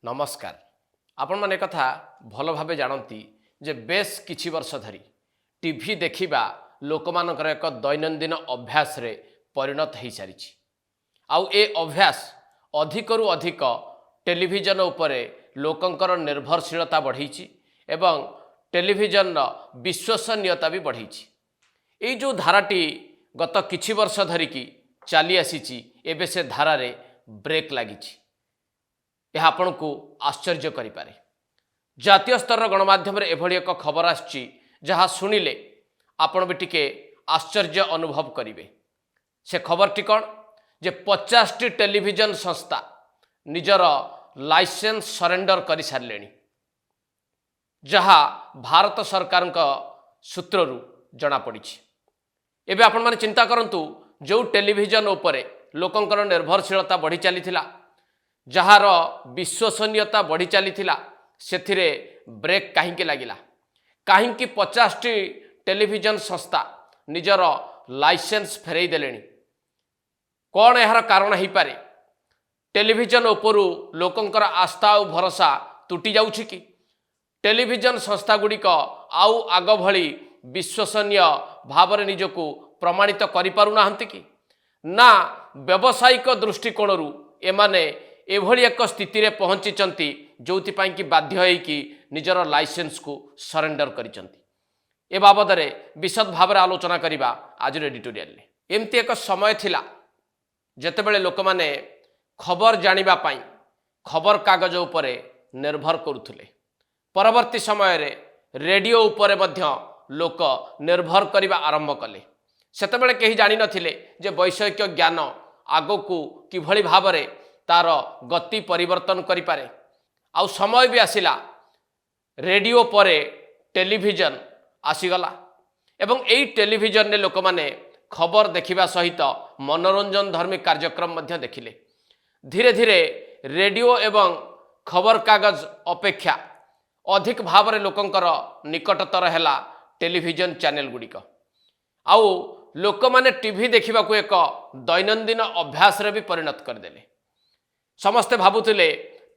नमस्कार। आपण माने कथा भल भावे जानती जे बेस किछि वर्ष धरी टीवी देखिबा लोकमानकर एक दैनंदिन अभ्यास रे परिणत हो सारी। आउ ए अभ्यास अधिकरु अधिक टेलीविजन उपरे लोकंकर निर्भरशीलता बढ़ी एवं टेलीविजन विश्वसनीयता भी बढ़ी। ये जो धाराटी गत किछि वर्ष धरिकी चली आसी एबे से धारा रे ब्रेक लगी। यह आपण को आश्चर्य करिपारे। जातीय स्तर गणमाध्यम एभली एक खबर आछि जहाँ शुणिले आपण भी टिके आश्चर्य अनुभव करिवे। से खबरटी कौन जे 50टी टेलीविजन संस्था निजर लाइसेंस सरेंडर कर सारे, जहाँ भारत सरकार सूत्रु जना पड़ी। एबे आपण माने चिंता करंतु जो टेलीविजन उपरे लोकंकर निर्भरशीलता बढ़ी चली, जार विश्वसनीयता बढ़ी चली, से ब्रेक कहीं लगिला? कहीं 50टी टेलीविजन संस्था निजर लाइसेंस फेरई देले? कौन यार कारण हो पारे? टेलीविजन उपरू लोकंकर आस्था और भरोसा तुटी जाउछि कि? टेलीविजन संस्था गुड़िक आउ आग भली विश्वसनीय भाव निजको प्रमाणित करि पारु नाहंती कि? ना व्यावसायिक दृष्टिकोणरू एमाने एभली एक स्थिति रे पहुंची जो कि बाध्य होई कि निजर लाइसेंस को सरेंडर करिसंती। ए बाबद रे विशद भाव आलोचना करिबा आज एडिटोरियल रे। एमती एक समय थिला जेतेबेले लोक माने खबर जानिबा पाई खबर कागज उपरे निर्भर करुथुले। परवर्ती समय रे रेडियो उपरे मध्य लोक निर्भर करिबा आरंभ कले। सेतेबेले केही जानि नथिले जे वैषयिक ज्ञान आगो किभली भाव रे तार गति परिवर्तन करि पारे। आउ समय भी आसिला रेडियो परे टेलीविजन आसीगला एवं एई टेलीविजन ने लोक माने खबर देखिबा सहित मनोरंजन धर्मी कार्यक्रम मध्य देखिले। धीरे धीरे रेडियो एवं खबर कागज अपेक्षा अधिक भाव रे लोकंकर निकटतर हैला टेलीविजन चैनल गुड़िक। आउ लोक माने टीवी देखिबा को एक दैनंदिन अभ्यास रे भी परिणत करदेले। समस्ते भाबुथिले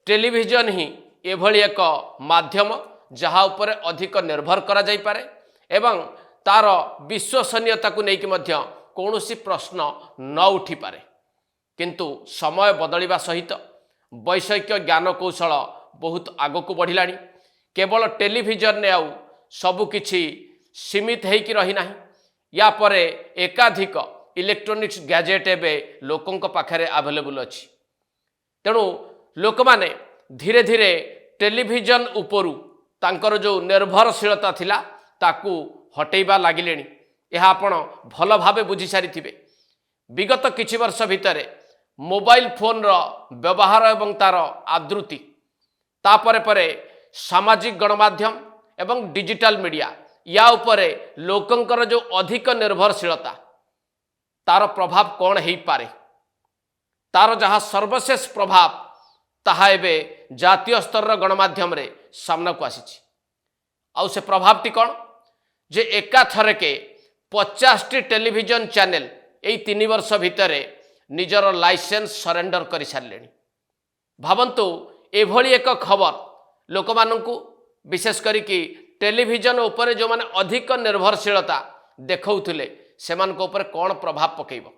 टेलीविजन ही एभली एक माध्यम जहाँ उपरे अधिक निर्भर करा जाई पारे एवं तार विश्वसनीयता को लेकिन कौनसी प्रश्न न उठी पारे। किंतु समय बदलिबा सहित वैषयिक ज्ञान कौशल बहुत आगक बढ़िलानी। केवल टेलीविजन ने आउ सबुकिछि सीमित होइकी रही नाही। या परे एकाधिक इलेक्ट्रोनिक्स गैजेट एबे लोकंक पाखरे अवेलेबल अछि। तेणु लोक माने धीरे धीरे टेलीविजन उपरू तांकर जो निर्भरशीलता थिला ताकू हटेइबा लागिलेनी। यह आपण भल भावे बुझी सारिथिबे। विगत किछि वर्ष भितरे मोबाइल फोन रो व्यवहार एवं तार आदृति तापरे परे सामाजिक गणमाध्यम एवं डिजिटल मीडिया या उपरे लोकंकर जो अधिक निर्भरशीलता तार प्रभाव कौन हो पारे? तार जहाँ सर्वशेष प्रभाव ताहा एबे जातीय स्तर गणमाध्यम रे सामना को आसी। आउ से प्रभावटी कौन जे एका थरके 50टी टेलीविजन चैनल एई 3 वर्ष भितरे निजर लाइसेंस सरेंडर कर सारे। भावंतु एभली एक खबर लोक माननकु विशेष करी कि टेलीविजन उपरे जो माने अधिक निर्भरशीलता देखौथिले सेमानक उपरे कौन प्रभाव पकेइबो?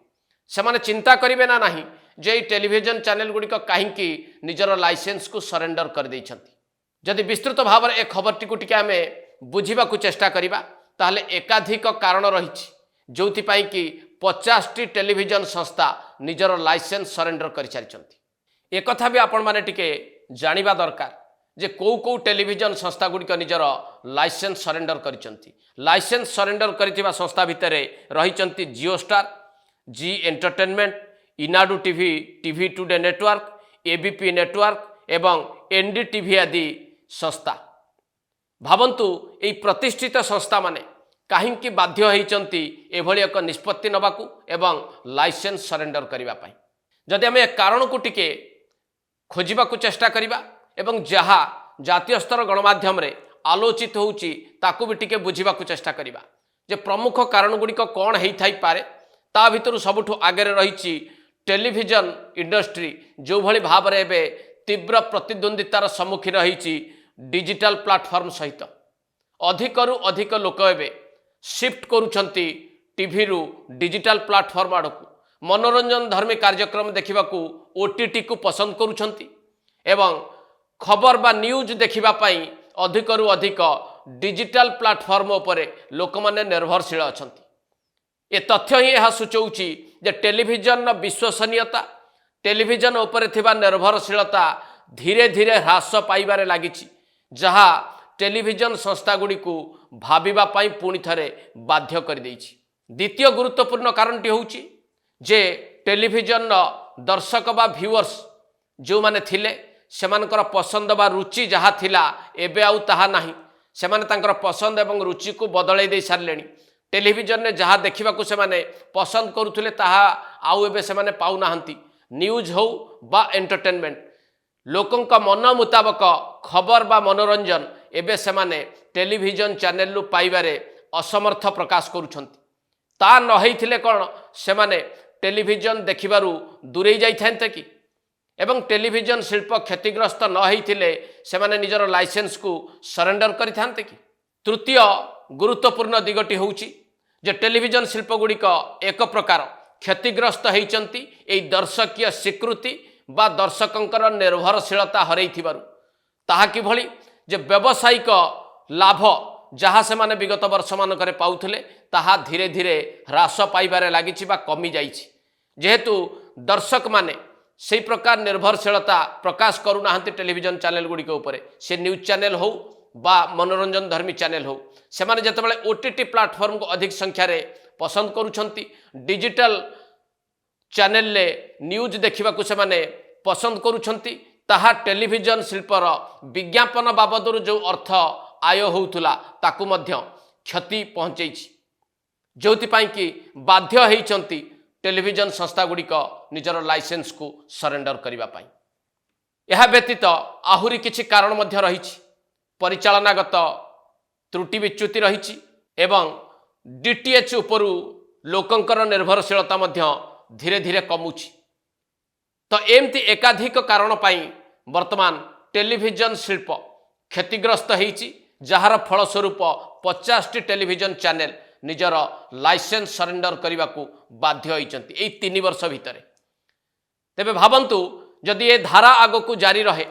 सेमाने चिंता करिवे ना नाही जे टेलीविजन चैनल गुड़िक कहीं निजर लाइसेंस को सरेंडर कर देइछंती। जदि विस्तृत भाव में ए खबरटी को टिके आमे बुझिबा को चेष्टा करिबा ताहले एकाधिक कारण रहिछि जोथि पई कि 50टी टेलीविजन संस्था निजर लाइसेंस सरेंडर कर सारिछंती। एक कथा भी आपण माने टिके जानिबा दरकार जे को टेलीविजन संस्था गुड़िक निजर लाइसेंस सरेंडर करिछंती। लाइसेंस सरेंडर करिथिबा संस्था भितरे रहिछंती Jio star, Zee entertainment, Eenadu TV, TV today network, ABP network एवं एनडीटीवी आदि संस्था। भावंतु एई प्रतिष्ठित संस्था माने कहीं बाध्य होइचंती एभली एक निष्पत्ति नबाकू एवं लाइसेंस सरेंडर करिबा पई। जदि आमे कारण को टिके खोजिबा को चेष्टा करिबा एवं जहाँ जातीय स्तर गणमाध्यम रे आलोचित होउची ताकू भी टिके बुझिबा को चेष्टा करिबा जे प्रमुख कारण गुड़िक कौन हेइ थाई पारे। ता भितरु सबुठु आगे रही टेलीविजन इंडस्ट्री जो भली भाव रे बे तीव्र प्रतिद्वंदितार सम्मुखीन होइछि डिजिटल प्लाटफॉर्म सहित। अधिकरु अधिक लोक एबे शिफ्ट करूछंती टीवी रु डिजिटल प्लाटफॉर्म आड़कू मनोरंजन धर्मी कार्यक्रम देखा ओटीटी को पसंद करूछंती एवं खबर बा न्यूज देखिबा पई अधिकरु अधिक डिजिटल प्लाटफॉर्म उपरे लोक माने निर्भरशील अछंती। ए तथ्य ही यह सूचौछि जे टेलीविजन विश्वसनीयता टेलीविजन उपरे थिबा निर्भरशीलता धीरे धीरे ह्रास पाइबारे लागिछि, जहा टेलीविजन संस्था गुडी को भाबिबा पई पुणी थरे बाध्य कर दैछि। द्वितीय गुरुत्वपूर्ण कारणटी होछि जे टेलीविजन दर्शक बा व्यूअर्स जो माने थिले सेमानकर पसंद बा रुचि जहा थिला एबे आउ ताहा नाही। सेमाने तांकर पसंद एवं रुचि को बदलै दे सारलेनी। टेलीविजन ने जहा देखिबा को सेमाने पसंद करुथुले ताहा आउ एबे सेमाने पाउ नाहंती। न्यूज हो बा एंटरटेनमेंट लोकंका मन मुताबक खबर बा मनोरंजन एबे सेमाने टेलीविजन चैनल लु पाइबारे असमर्थ प्रकाश करूछंती। ता न हेइथिले कोन सेमाने टेलीविजन देखिबारु दूरे जाइथान्ते कि एवं टेलीविजन शिल्प क्षतिग्रस्त न हेइथिले सेमाने निजर लाइसेंस को सरेंडर करिथान्ते कि। तृतीय गुरुत्वपूर्ण दिगटी होउची जे टेलीविजन शिल्प गुड़िक एक प्रकार क्षतिग्रस्त होइचंती एई दर्शकीय स्वीकृति बा दर्शकंकर निर्भरशीलता हरैथिबारु। ताहा किभଳି जे व्यावसायिक लाभ जहाँ से माने विगत वर्ष मानकरे पाउथले ताहा धीरे धीरे ह्रास पाइबारे लागिछि बा कमी जाइछि। जेहेतु दर्शक माने सेई प्रकार निर्भरशीलता प्रकाश करू नाहंती टेलीविजन चैनल गुड़िक उपरे, से न्यूज चैनल हो बा मनोरंजन धर्मी चैनल हो, सेमाने जेतेबेले ओटीटी प्लाटफॉर्म को अधिक संख्या रे पसंद करूछंती। डिजिटल चैनल ले न्यूज देखिबा को सेमाने पसंद करूछंती। ताहा टेलीविजन शिल्पर विज्ञापन बाबदरु जो अर्थ आय होउथुला ताकू मध्य क्षति पहुंचैछि, जोथिपाई कि बाध्य हेइचंती टेलीविजन संस्था गुड़िक निजर लाइसेंस को सरेंडर करिबा पाई। यह व्यतीत आहुरी किछि कारण मध्य रहिछि। परिचालनागत त्रुटि विच्युति रहिछि एवं डीटीएच उपरु लोकंकर निर्भरशीलता मध्य धीरे धीरे कमुछि। तो एमती एकाधिक कारण पाई वर्तमान टेलीविजन शिल्प क्षतिग्रस्त होइछि, जहार फलस्वरूप 50टी टेलीविजन चैनल निजर लाइसेंस सरेंडर करने को बाध्य होइचंती एई 3 वर्ष भितरे। तेबे भाबंतु जदि ए धारा आग को जारी रहे,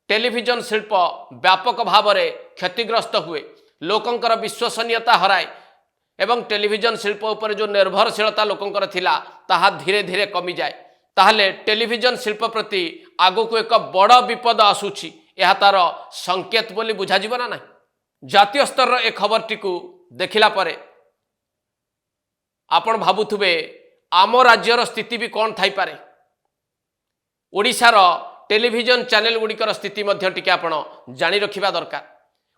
टेलीविजन शिल्प व्यापक भाव में क्षतिग्रस्त हुए, लोकंकर विश्वसनीयता हराए एवं टेलीविजन शिल्प उपर जो निर्भरशीलता लोकंकर थिला ताहा धीरे धीरे कमी जाए, ताहले टेलीविजन शिल्प प्रति आगो को एक बड़ विपद आसुछि, यह तार संकेत बोली बुझा जीव ना नहीं। जातीय स्तर ए खबरटी को देखिला परे आपण भाबुथुबे आम राज्यर स्थिति भी कौन थाई पारे। ओडिशार टेलीविजन चैनल गुड़िकर स्थिति मध्य टिके आपण जानी रखिबा दरकार।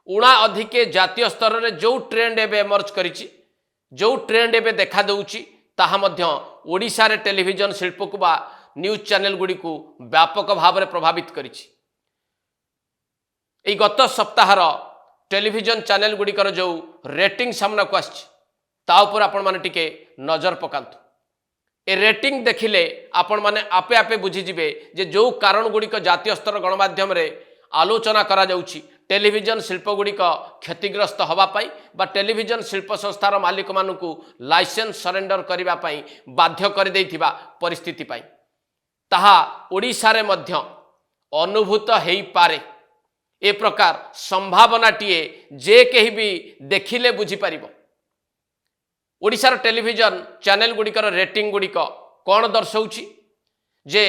उणा अधिके जातीय स्तर रे जो ट्रेंड एबे एमर्ज करिछि, जो ट्रेंड एबे देखा दउछि, ताहा मध्य ओडिशा रे टेलीविजन शिल्प को बा न्यूज चैनल गुड़ी को व्यापक भाव में प्रभावित करिछि। एई गत सप्ताहर टेलीविजन चैनल गुड़िकर जो रेटिंग सामना को आछि ता उपर आपण माने टिके नजर पकांतु। ए रेटिंग देखिले आपण माने आपे आपे बुझी जिवे जे जो कारण गुड़िक जातीय स्तर गणमाध्यम रे आलोचना करा जाउछि, टेलीविजन शिल्प गुड़िक क्षतिग्रस्त हवा पाई बा टेलीविजन शिल्प संस्थार मालिक मानकु लाइसेंस सरेंडर करिबा पाई बाध्य कर दैथिबा परिस्थिति पाई ताहा ओडिशा रे मध्य अनुभूत हेई पारे। ए प्रकार संभावनाटीए जे केही भी देखिले बुझी पारिबो। ओडिशार टेलीविजन चैनल गुड़िकर रेटिंग गुड़िक कौन दर्शाउछि जे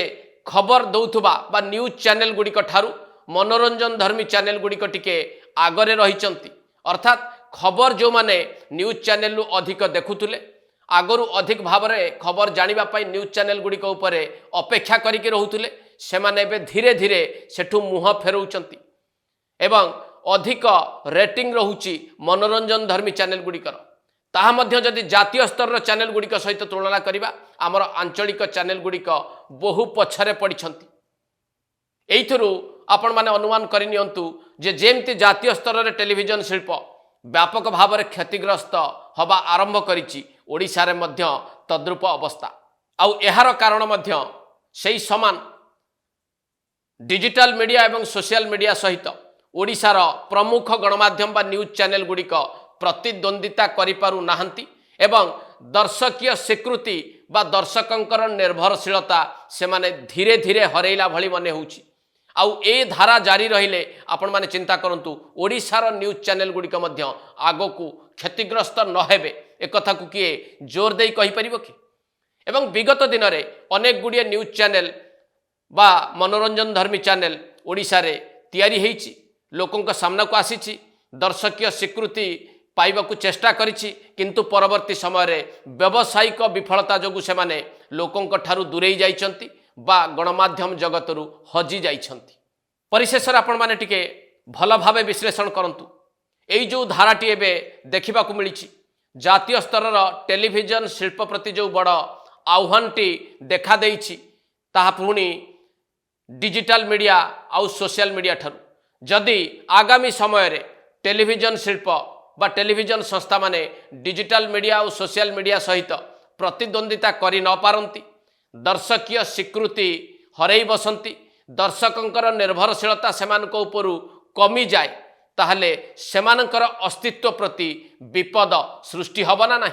खबर दौथुबा बा न्यूज चैनल गुड़िक ठारू मनोरंजन धर्मी चैनल गुड़िक टिके आगरे रहिचंती। अर्थात खबर जो माने न्यूज चैनल लु अधिक देखुथुले, आगरु अधिक भाव में खबर जानिबा पाई न्यूज चैनल गुड़िक उपरे अपेक्षा करिके रहुथुले, सेमाने एबे धीरे धीरे सेठु मुह फेरउचंती एवं अधिक रेटिंग रहुची मनोरंजन धर्मी चैनल गुड़िकर। ताहा मध्य जदि जातीय स्तर चैनल गुड़िक सहित तुलना करिबा, आमर आंचलिक चैनल गुड़िक बहु पछरे पड़िछंती। एइथुरु आपण माने अनुमान करि नियंतु जे जेमती जातीय स्तर टेलीविजन शिल्प व्यापक भाव में क्षतिग्रस्त हवा आरंभ करिछि, ओडिशा रे मध्य तद्रूप अवस्था। आउ एहार कारण मध्य सेही समान डिजिटल मीडिया एवं सोशल मीडिया सहित ओडिशार प्रमुख गणमाध्यम बा न्यूज चैनल गुड़िक प्रतिद्वंदिता करिपारु नाहंती एवं दर्शकीय स्वीकृति बा दर्शकंकर निर्भरशीलता से माने धीरे धीरे हरैला भली मने होउची। आउ ए धारा जारी रहिले आपण माने चिंता करंतु ओडिशार न्यूज चैनल गुड़िक मध्य आगो को क्षतिग्रस्त न हेबे एक कथा को किए जोर देई कहि परिबो कि। एवं विगत दिन में अनेक गुड़िए न्यूज चैनल बा मनोरंजन धर्मी चैनल ओडिशा रे तैयारी हेइची, लोकों का सामना को आसीची, दर्शकीय स्वीकृति पाइबाकू चेष्टा करिछि, किंतु परवर्ती समय रे व्यावसायिक विफलता जोगु से माने लोकों ठारू दूरेई जाइछंती बा गणमाध्यम जगतरू हजी जाइछंती। परिशेष आपण माने टिके भल भावे विश्लेषण करंतु एई जो धाराटी एबे देखिबाकू मिलिछि जातीय स्तर टेलीविजन शिल्प प्रति जो बड़ आह्वानटी देखा देइछि ताहा पुणी डिजिटल मीडिया आउ सोशल मीडिया ठारू जदि आगामी समय रे टेलीविजन शिल्प बा टेलीविजन संस्था माने डिजिटल मीडिया और सोशल मीडिया सहित प्रतिद्वंदिता करि न पारंती, दर्शकीय स्वीकृति हरई बसंती, दर्शकंकर निर्भरशीलता सेमानक उपरु कमी जाए ताहले सेमानकर अस्तित्व प्रति विपद सृष्टि हब ना नहीं।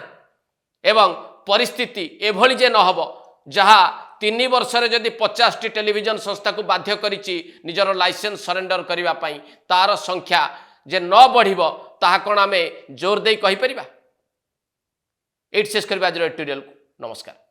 एवं परिस्थिति एभली जे न हब जहा 3 वर्ष रे जदि 50 टी टेलीविजन संस्था को बाध्य करिछि निजर लाइसेंस सरेंडर करिवा पई तार संख्या जे न बढ़िबो ताहा कोन आमे जोर देई कहि परिबा। एट शेष करबा एडिटोरियल को नमस्कार।